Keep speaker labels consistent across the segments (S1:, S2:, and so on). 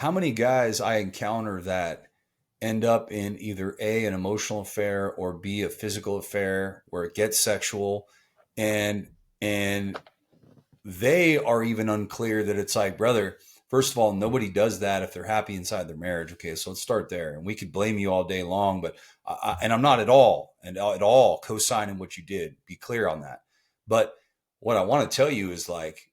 S1: how many guys I encounter that end up in either A, an emotional affair, or B, a physical affair where it gets sexual, and and they are even unclear that it's like, brother, first of all, nobody does that if they're happy inside their marriage. Okay, so let's start there. And we could blame you all day long, but and I'm not at all co-signing what you did. Be clear on that. But what I want to tell you is like,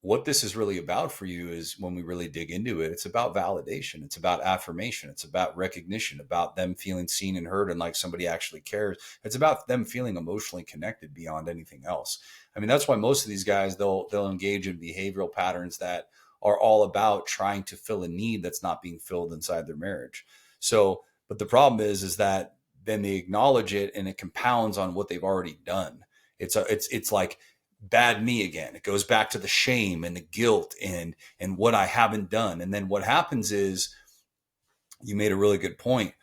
S1: what this is really about for you is when we really dig into it, it's about validation. It's about affirmation. It's about recognition, about them feeling seen and heard and like somebody actually cares. It's about them feeling emotionally connected beyond anything else. I mean, that's why most of these guys, they'll engage in behavioral patterns that are all about trying to fill a need that's not being filled inside their marriage. So, but the problem is that then they acknowledge it and it compounds on what they've already done. It's like bad me again. It goes back to the shame and the guilt and what I haven't done. And then what happens is, you made a really good point,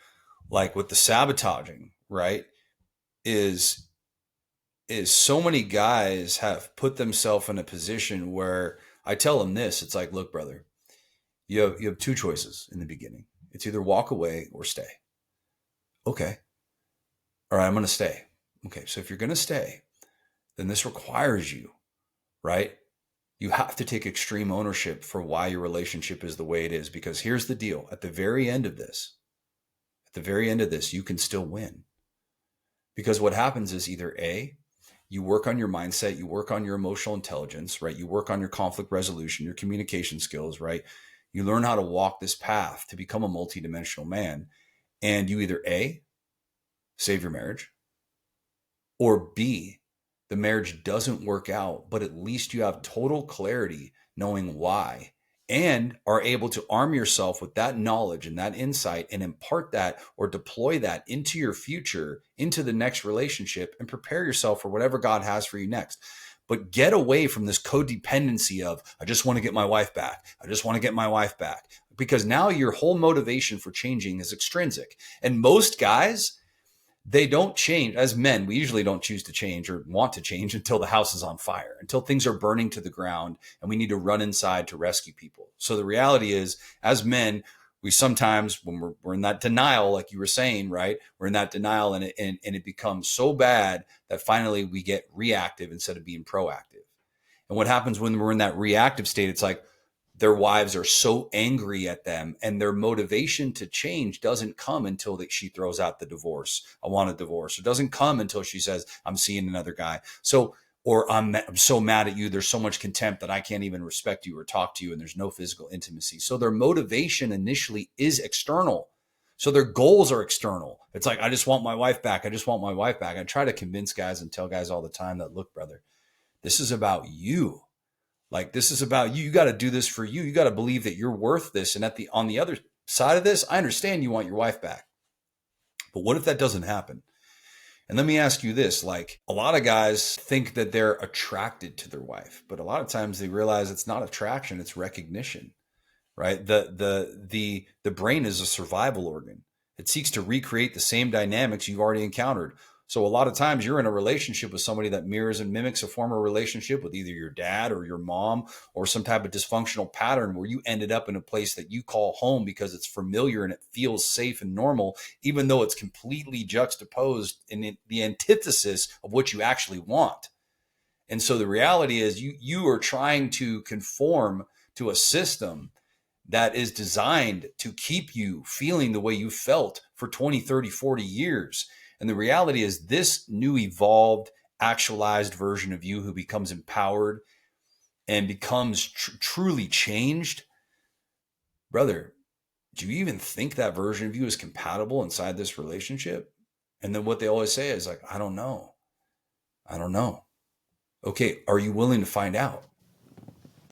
S1: like with the sabotaging, right? Is is so many guys have put themselves in a position where I tell them this, it's like, look, brother, you have two choices in the beginning. It's either walk away or stay. Okay. All right, I'm going to stay. Okay. So if you're going to stay, then this requires you, right? You have to take extreme ownership for why your relationship is the way it is. Because here's the deal. At the very end of this, you can still win. Because what happens is either A, you work on your mindset, you work on your emotional intelligence, right? You work on your conflict resolution, your communication skills, right? You learn how to walk this path to become a multidimensional man. And you either A, save your marriage, or B, the marriage doesn't work out, but at least you have total clarity knowing why and are able to arm yourself with that knowledge and that insight and impart that or deploy that into your future, into the next relationship, and prepare yourself for whatever God has for you next. But get away from this codependency of, I just want to get my wife back. I just want to get my wife back. Because now your whole motivation for changing is extrinsic. And most guys, they don't change. As men, we usually don't choose to change or want to change until the house is on fire, until things are burning to the ground and we need to run inside to rescue people. So the reality is, as men, we sometimes, when we're in that denial, like you were saying, right? We're in that denial and it becomes so bad that finally we get reactive instead of being proactive. And what happens when we're in that reactive state, it's like, their wives are so angry at them and their motivation to change doesn't come until she throws out the divorce. I want a divorce. It doesn't come until she says, I'm seeing another guy. So, or I'm so mad at you. There's so much contempt that I can't even respect you or talk to you. And there's no physical intimacy. So their motivation initially is external. So their goals are external. It's like, I just want my wife back. I just want my wife back. I try to convince guys and tell guys all the time that, look, brother, this is about you. Like, this is about you. You got to do this for you. You got to believe that you're worth this. And on the other side of this, I understand you want your wife back. But what if that doesn't happen? And let me ask you this, like, a lot of guys think that they're attracted to their wife, but a lot of times they realize it's not attraction, it's recognition, right? The brain is a survival organ. It seeks to recreate the same dynamics you've already encountered. So a lot of times you're in a relationship with somebody that mirrors and mimics a former relationship with either your dad or your mom or some type of dysfunctional pattern where you ended up in a place that you call home because it's familiar and it feels safe and normal, even though it's completely juxtaposed in the antithesis of what you actually want. And so the reality is you are trying to conform to a system that is designed to keep you feeling the way you felt for 20, 30, 40 years. And the reality is this new evolved, actualized version of you who becomes empowered and becomes truly changed. Brother, do you even think that version of you is compatible inside this relationship? And then what they always say is like, I don't know. I don't know. Okay, are you willing to find out?